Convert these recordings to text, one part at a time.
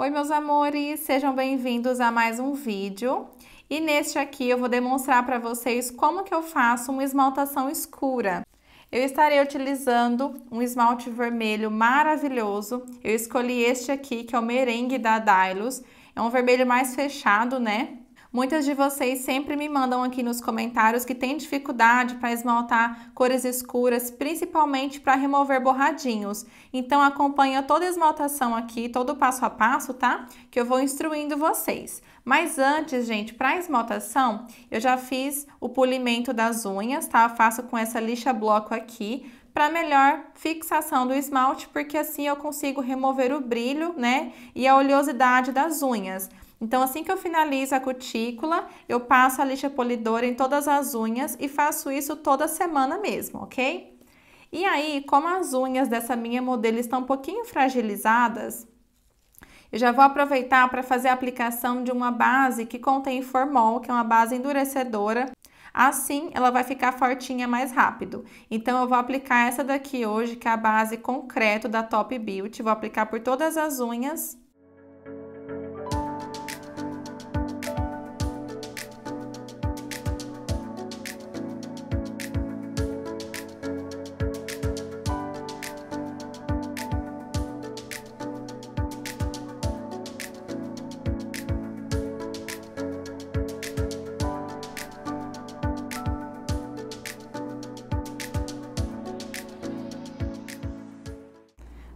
Oi, meus amores, sejam bem-vindos a mais um vídeo. E neste aqui eu vou demonstrar para vocês como que eu faço uma esmaltação escura. Eu estarei utilizando um esmalte vermelho maravilhoso. Eu escolhi este aqui, que é o Merengue da Dylos. É um vermelho mais fechado, né? Muitas de vocês sempre me mandam aqui nos comentários que tem dificuldade para esmaltar cores escuras, principalmente para remover borradinhos. Então acompanha toda a esmaltação aqui, todo o passo a passo, tá? Que eu vou instruindo vocês. Mas antes, gente, para a esmaltação, eu já fiz o polimento das unhas, tá? Eu faço com essa lixa bloco aqui, para melhor fixação do esmalte, porque assim eu consigo remover o brilho, né? E a oleosidade das unhas. Então, assim que eu finalizo a cutícula, eu passo a lixa polidora em todas as unhas e faço isso toda semana mesmo, ok? E aí, como as unhas dessa minha modelo estão um pouquinho fragilizadas, eu já vou aproveitar para fazer a aplicação de uma base que contém formol, que é uma base endurecedora. Assim, ela vai ficar fortinha mais rápido. Então, eu vou aplicar essa daqui hoje, que é a base concreto da Top Beauty. Vou aplicar por todas as unhas.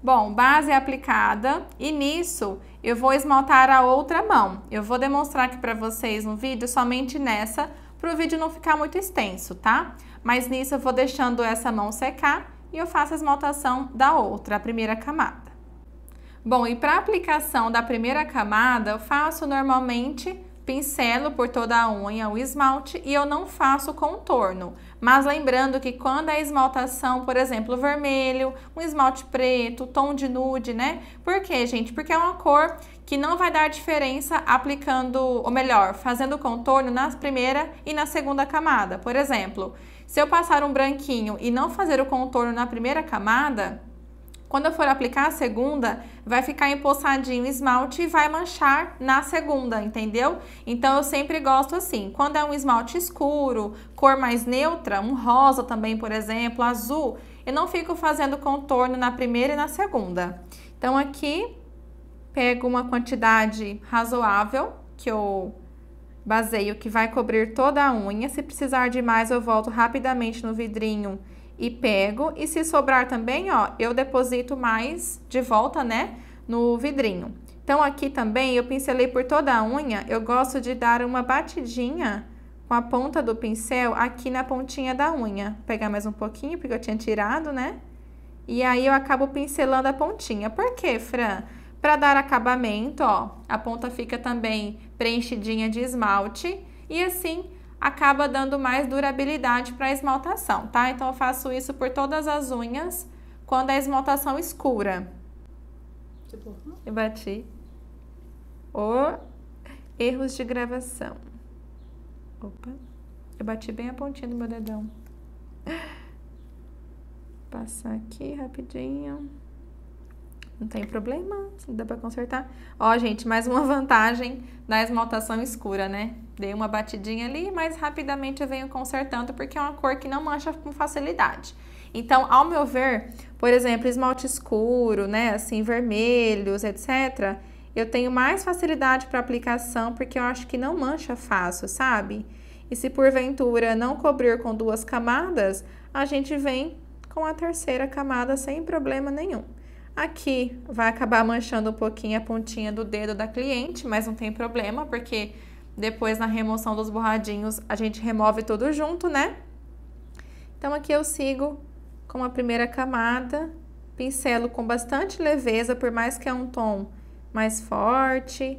Bom, base aplicada e nisso eu vou esmaltar a outra mão. Eu vou demonstrar aqui para vocês no vídeo somente nessa, para o vídeo não ficar muito extenso, tá? Mas nisso eu vou deixando essa mão secar e eu faço a esmaltação da outra, a primeira camada. Bom, e para aplicação da primeira camada, eu faço normalmente pincelo por toda a unha o esmalte e eu não faço contorno. Mas lembrando que quando a esmaltação, por exemplo, vermelho, um esmalte preto, tom de nude, né? Por quê, gente? Porque é uma cor que não vai dar diferença aplicando, ou melhor, fazendo contorno na primeira e na segunda camada. Por exemplo, se eu passar um branquinho e não fazer o contorno na primeira camada, quando eu for aplicar a segunda, vai ficar empoçadinho o esmalte e vai manchar na segunda, entendeu? Então, eu sempre gosto assim, quando é um esmalte escuro, cor mais neutra, um rosa também, por exemplo, azul, eu não fico fazendo contorno na primeira e na segunda. Então, aqui, pego uma quantidade razoável, que eu baseio que vai cobrir toda a unha. Se precisar de mais, eu volto rapidamente no vidrinho e pego, e se sobrar também, ó, eu deposito mais de volta, né, no vidrinho. Então, aqui também eu pincelei por toda a unha, eu gosto de dar uma batidinha com a ponta do pincel aqui na pontinha da unha. Vou pegar mais um pouquinho, porque eu tinha tirado, né? E aí, eu acabo pincelando a pontinha. Por quê, Fran? Para dar acabamento, ó, a ponta fica também preenchidinha de esmalte, e assim acaba dando mais durabilidade para a esmaltação, tá? Então, eu faço isso por todas as unhas quando é esmaltação escura. Eu bati. Erros de gravação. Opa, eu bati bem a pontinha do meu dedão. Passar aqui rapidinho. Não tem problema, dá pra consertar. Ó, gente, mais uma vantagem da esmaltação escura, né? Dei uma batidinha ali, mas rapidamente eu venho consertando, porque é uma cor que não mancha com facilidade. Então, ao meu ver, por exemplo, esmalte escuro, né, assim, vermelhos, etc., eu tenho mais facilidade para aplicação, porque eu acho que não mancha fácil, sabe? E se porventura não cobrir com duas camadas, a gente vem com a terceira camada sem problema nenhum. Aqui vai acabar manchando um pouquinho a pontinha do dedo da cliente, mas não tem problema, porque depois na remoção dos borradinhos a gente remove tudo junto, né? Então, aqui eu sigo com a primeira camada, pincelo com bastante leveza, por mais que é um tom mais forte,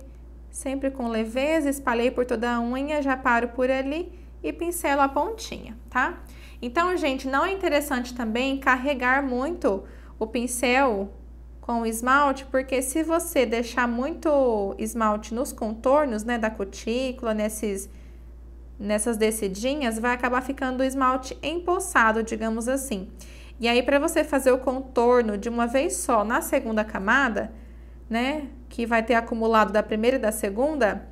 sempre com leveza, espalhei por toda a unha, já paro por ali e pincelo a pontinha, tá? Então, gente, não é interessante também carregar muito o pincel com o esmalte, porque se você deixar muito esmalte nos contornos, né, da cutícula, nessas descidinhas, vai acabar ficando o esmalte empoçado, digamos assim. E aí, para você fazer o contorno de uma vez só na segunda camada, né, que vai ter acumulado da primeira e da segunda,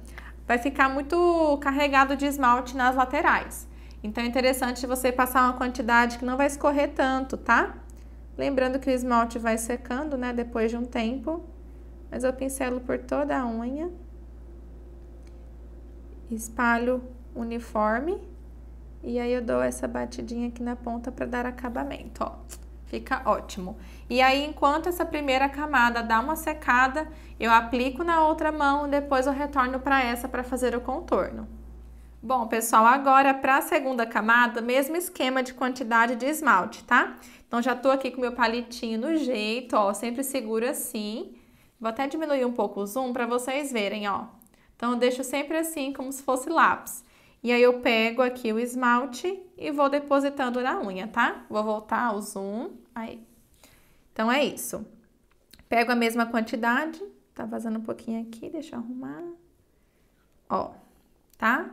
vai ficar muito carregado de esmalte nas laterais. Então é interessante você passar uma quantidade que não vai escorrer tanto, tá? Lembrando que o esmalte vai secando, né, depois de um tempo. Mas eu pincelo por toda a unha. Espalho uniforme. E aí eu dou essa batidinha aqui na ponta para dar acabamento, ó. Fica ótimo. E aí, enquanto essa primeira camada dá uma secada, eu aplico na outra mão, depois eu retorno para essa para fazer o contorno. Bom, pessoal, agora para a segunda camada, mesmo esquema de quantidade de esmalte, tá? Então, já tô aqui com meu palitinho no jeito, ó, sempre seguro assim. Vou até diminuir um pouco o zoom para vocês verem, ó. Então, eu deixo sempre assim, como se fosse lápis. E aí, eu pego aqui o esmalte e vou depositando na unha, tá? Vou voltar o zoom, aí. Então, é isso. Pego a mesma quantidade, tá vazando um pouquinho aqui, deixa eu arrumar. Ó, tá?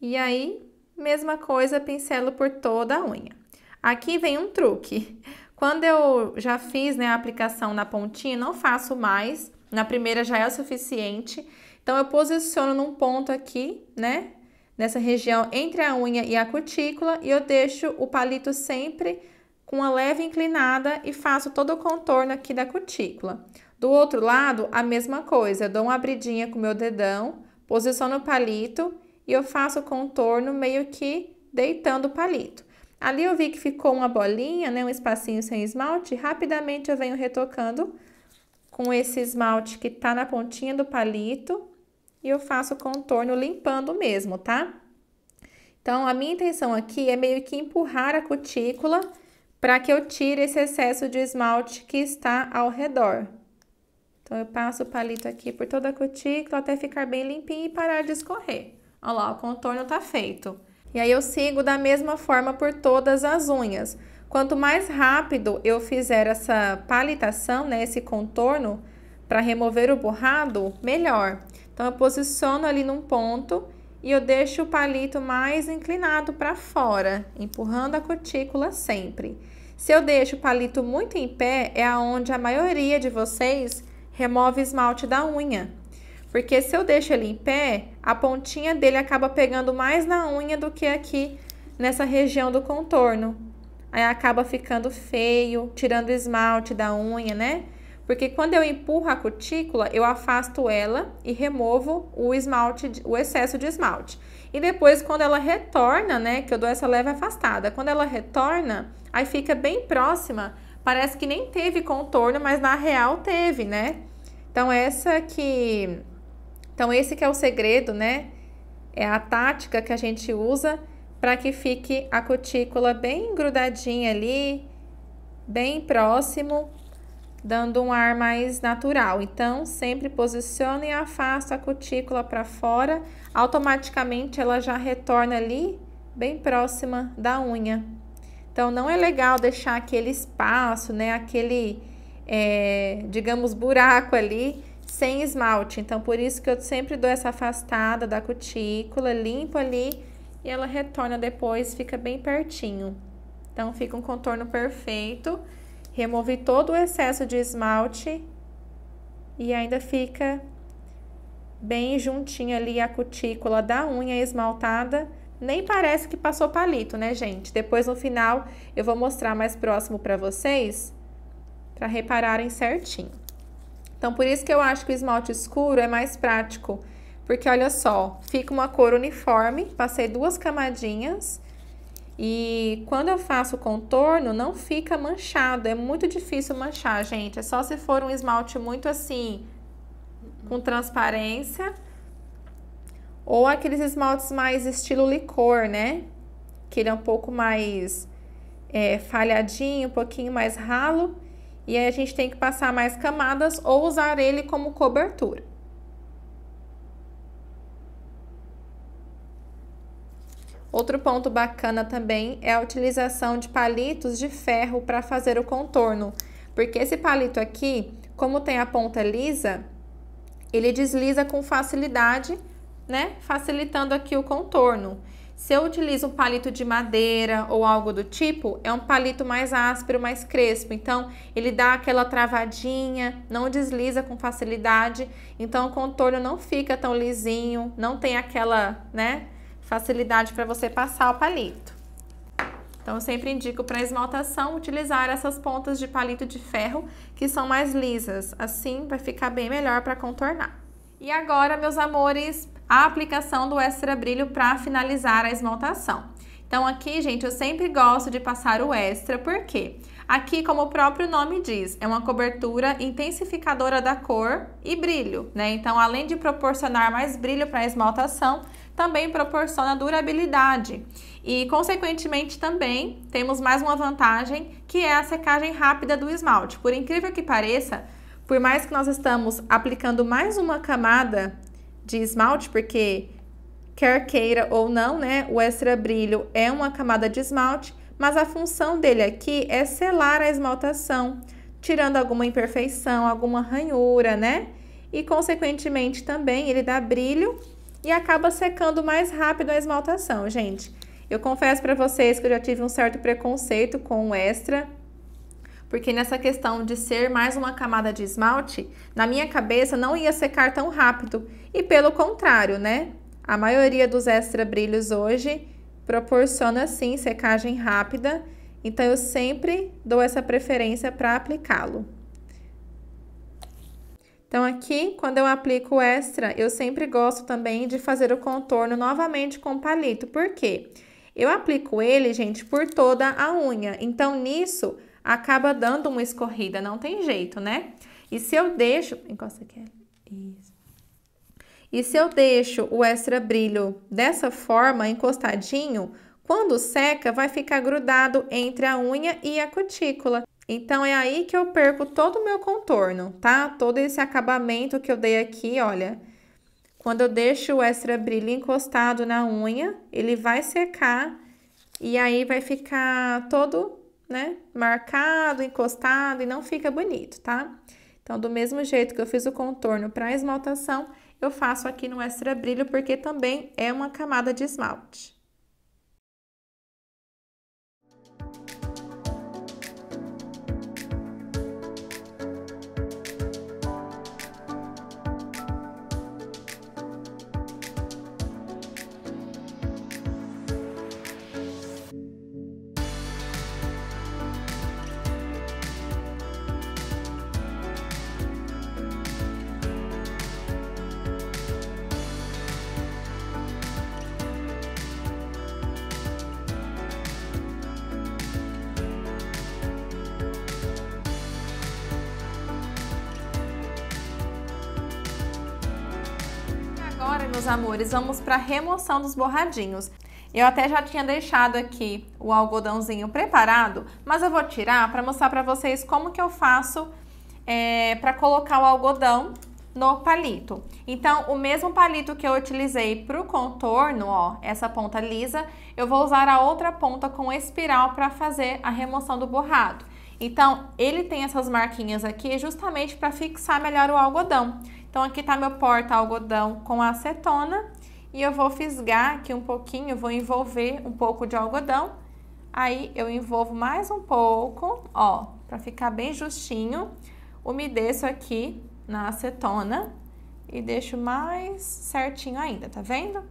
E aí, mesma coisa, pincelo por toda a unha. Aqui vem um truque. Quando eu já fiz, né, a aplicação na pontinha, não faço mais. Na primeira já é o suficiente. Então, eu posiciono num ponto aqui, né, nessa região entre a unha e a cutícula. E eu deixo o palito sempre com uma leve inclinada e faço todo o contorno aqui da cutícula. Do outro lado, a mesma coisa. Eu dou uma abridinha com o meu dedão, posiciono o palito e eu faço o contorno meio que deitando o palito. Ali eu vi que ficou uma bolinha, né, um espacinho sem esmalte, rapidamente eu venho retocando com esse esmalte que tá na pontinha do palito e eu faço o contorno limpando mesmo, tá? Então, a minha intenção aqui é meio que empurrar a cutícula para que eu tire esse excesso de esmalte que está ao redor. Então, eu passo o palito aqui por toda a cutícula até ficar bem limpinho e parar de escorrer. Olha lá, o contorno tá feito. E aí, eu sigo da mesma forma por todas as unhas. Quanto mais rápido eu fizer essa palitação, né, esse contorno, para remover o borrado, melhor. Então, eu posiciono ali num ponto e eu deixo o palito mais inclinado para fora, empurrando a cutícula sempre. Se eu deixo o palito muito em pé, é aonde a maioria de vocês remove esmalte da unha. Porque se eu deixo ele em pé, a pontinha dele acaba pegando mais na unha do que aqui nessa região do contorno. Aí acaba ficando feio, tirando o esmalte da unha, né? Porque quando eu empurro a cutícula, eu afasto ela e removo o esmalte, o excesso de esmalte. E depois, quando ela retorna, né, que eu dou essa leve afastada, quando ela retorna, aí fica bem próxima, parece que nem teve contorno, mas na real teve, né? Então, esse que é o segredo, né? É a tática que a gente usa para que fique a cutícula bem grudadinha ali, bem próximo, dando um ar mais natural. Então, sempre posiciono e afasto a cutícula para fora, automaticamente ela já retorna ali, bem próxima da unha. Então, não é legal deixar aquele espaço, né, aquele, digamos, buraco ali, sem esmalte. Então, por isso que eu sempre dou essa afastada da cutícula, limpo ali e ela retorna depois, fica bem pertinho. Então, fica um contorno perfeito. Removi todo o excesso de esmalte e ainda fica bem juntinho ali a cutícula da unha esmaltada. Nem parece que passou palito, né, gente? Depois, no final, eu vou mostrar mais próximo para vocês, para repararem certinho. Então, por isso que eu acho que o esmalte escuro é mais prático, porque olha só, fica uma cor uniforme, passei 2 camadinhas e quando eu faço o contorno não fica manchado, é muito difícil manchar, gente, é só se for um esmalte muito assim, com transparência, ou aqueles esmaltes mais estilo licor, né, que ele é um pouco mais falhadinho, um pouquinho mais ralo. E aí a gente tem que passar mais camadas ou usar ele como cobertura. Outro ponto bacana também é a utilização de palitos de ferro para fazer o contorno. Porque esse palito aqui, como tem a ponta lisa, ele desliza com facilidade, né? Facilitando aqui o contorno. Se eu utilizo um palito de madeira ou algo do tipo, é um palito mais áspero, mais crespo. Então, ele dá aquela travadinha, não desliza com facilidade. Então, o contorno não fica tão lisinho, não tem aquela, né, facilidade para você passar o palito. Então, eu sempre indico para esmaltação utilizar essas pontas de palito de ferro que são mais lisas. Assim, vai ficar bem melhor para contornar. E agora, meus amores, a aplicação do Extra Brilho para finalizar a esmaltação. Então, aqui, gente, eu sempre gosto de passar o Extra, por quê? Aqui, como o próprio nome diz, é uma cobertura intensificadora da cor e brilho, né? Então, além de proporcionar mais brilho para a esmaltação, também proporciona durabilidade. E, consequentemente, também temos mais uma vantagem, que é a secagem rápida do esmalte. Por incrível que pareça, por mais que nós estamos aplicando mais uma camada de esmalte, porque quer queira ou não, né, o Extra Brilho é uma camada de esmalte, mas a função dele aqui é selar a esmaltação, tirando alguma imperfeição, alguma ranhura, né? E, consequentemente, também ele dá brilho e acaba secando mais rápido a esmaltação, gente. Eu confesso para vocês que eu já tive um certo preconceito com o Extra, porque nessa questão de ser mais uma camada de esmalte, na minha cabeça não ia secar tão rápido. E pelo contrário, né? A maioria dos Extra Brilhos hoje proporciona, sim, secagem rápida. Então, eu sempre dou essa preferência para aplicá-lo. Então, aqui, quando eu aplico o Extra, eu sempre gosto também de fazer o contorno novamente com o palito. Por quê? Eu aplico ele, gente, por toda a unha. Então, nisso, acaba dando uma escorrida, não tem jeito, né? E se eu deixo... Encosta aqui. Isso. E se eu deixo o Extra Brilho dessa forma, encostadinho, quando seca, vai ficar grudado entre a unha e a cutícula. Então, é aí que eu perco todo o meu contorno, tá? Todo esse acabamento que eu dei aqui, olha. Quando eu deixo o Extra Brilho encostado na unha, ele vai secar e aí vai ficar todo, né, marcado, encostado e não fica bonito, tá? Então, do mesmo jeito que eu fiz o contorno para esmaltação, eu faço aqui no Extra Brilho, porque também é uma camada de esmalte. Agora, meus amores, vamos para a remoção dos borradinhos. Eu até já tinha deixado aqui o algodãozinho preparado, mas eu vou tirar para mostrar para vocês como que eu faço para colocar o algodão no palito. Então, o mesmo palito que eu utilizei para o contorno, ó, essa ponta lisa, eu vou usar a outra ponta com espiral para fazer a remoção do borrado. Então, ele tem essas marquinhas aqui justamente para fixar melhor o algodão. Então, aqui tá meu porta-algodão com acetona e eu vou fisgar aqui um pouquinho, vou envolver um pouco de algodão. Aí, eu envolvo mais um pouco, ó, pra ficar bem justinho. Umedeço aqui na acetona e deixo mais certinho ainda, tá vendo?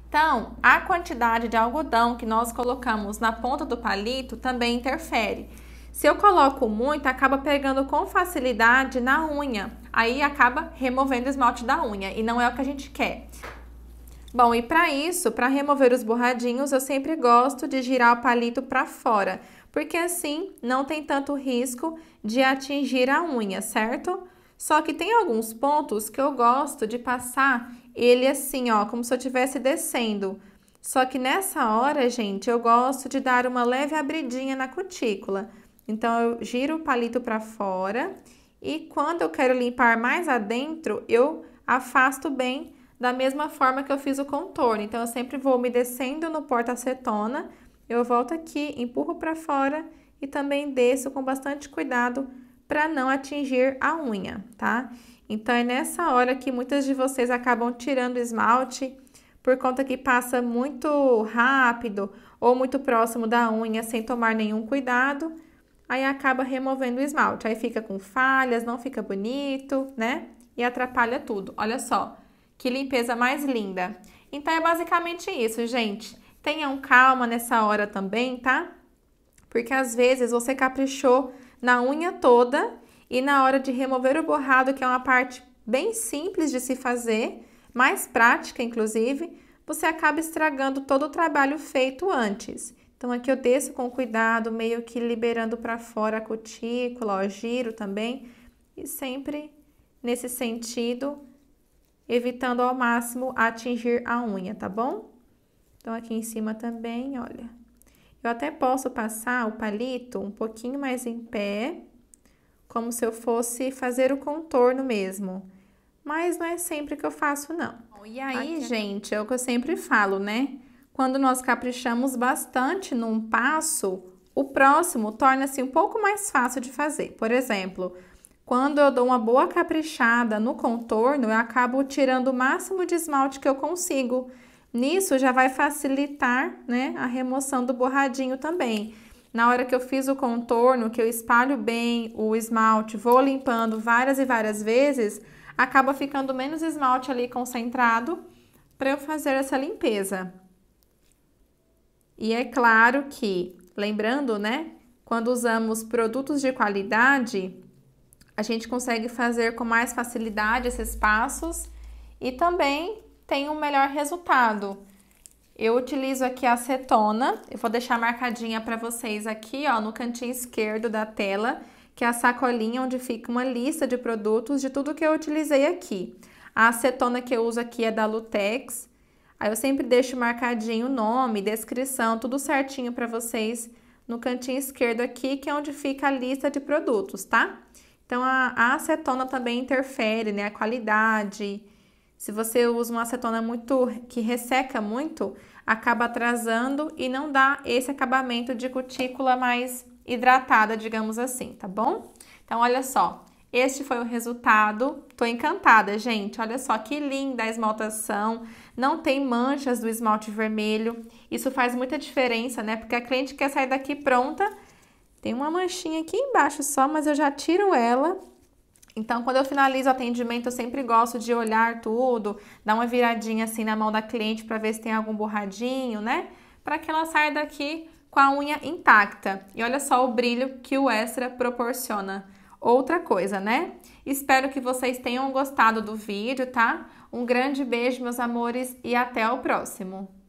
Então, a quantidade de algodão que nós colocamos na ponta do palito também interfere. Se eu coloco muito, acaba pegando com facilidade na unha. Aí acaba removendo o esmalte da unha e não é o que a gente quer. Bom, e para isso, para remover os borradinhos, eu sempre gosto de girar o palito para fora, porque assim não tem tanto risco de atingir a unha, certo? Só que tem alguns pontos que eu gosto de passar ele assim, ó, como se eu estivesse descendo. Só que nessa hora, gente, eu gosto de dar uma leve abridinha na cutícula. Então, eu giro o palito para fora e quando eu quero limpar mais adentro, eu afasto bem da mesma forma que eu fiz o contorno. Então, eu sempre vou umedecendo no porta-acetona, eu volto aqui, empurro para fora e também desço com bastante cuidado para não atingir a unha, tá? Então, é nessa hora que muitas de vocês acabam tirando o esmalte por conta que passa muito rápido ou muito próximo da unha sem tomar nenhum cuidado, aí acaba removendo o esmalte. Aí fica com falhas, não fica bonito, né? E atrapalha tudo. Olha só, que limpeza mais linda. Então é basicamente isso, gente. Tenham calma nessa hora também, tá? Porque às vezes você caprichou na unha toda e na hora de remover o borrado, que é uma parte bem simples de se fazer, mais prática inclusive, você acaba estragando todo o trabalho feito antes. Então aqui eu desço com cuidado, meio que liberando para fora a cutícula, ó, giro também, e sempre nesse sentido, evitando ao máximo atingir a unha, tá bom? Então aqui em cima também, olha. Eu até posso passar o palito um pouquinho mais em pé, como se eu fosse fazer o contorno mesmo. Mas não é sempre que eu faço, não. E aí, gente, é o que eu sempre falo, né? Quando nós caprichamos bastante num passo, o próximo torna-se um pouco mais fácil de fazer. Por exemplo, quando eu dou uma boa caprichada no contorno, eu acabo tirando o máximo de esmalte que eu consigo. Nisso já vai facilitar, né, a remoção do borradinho também. Na hora que eu fiz o contorno, que eu espalho bem o esmalte, vou limpando várias e várias vezes, acaba ficando menos esmalte ali concentrado para eu fazer essa limpeza. E é claro que, lembrando, né, quando usamos produtos de qualidade, a gente consegue fazer com mais facilidade esses passos e também tem um melhor resultado. Eu utilizo aqui a acetona, eu vou deixar marcadinha para vocês aqui, ó, no cantinho esquerdo da tela, que é a sacolinha onde fica uma lista de produtos de tudo que eu utilizei aqui. A acetona que eu uso aqui é da Lutex. Aí eu sempre deixo marcadinho o nome, descrição, tudo certinho para vocês no cantinho esquerdo aqui, que é onde fica a lista de produtos, tá? Então a acetona também interfere, né, a qualidade. Se você usa uma acetona que resseca muito, acaba atrasando e não dá esse acabamento de cutícula mais hidratada, digamos assim, tá bom? Então, olha só, este foi o resultado. Tô encantada, gente. Olha só que linda a esmaltação. Não tem manchas do esmalte vermelho. Isso faz muita diferença, né? Porque a cliente quer sair daqui pronta. Tem uma manchinha aqui embaixo só, mas eu já tiro ela. Então, quando eu finalizo o atendimento, eu sempre gosto de olhar tudo, dar uma viradinha assim na mão da cliente para ver se tem algum borradinho, né? Para que ela saia daqui com a unha intacta. E olha só o brilho que o Extra proporciona. Outra coisa, né? Espero que vocês tenham gostado do vídeo, tá? Um grande beijo, meus amores, e até o próximo!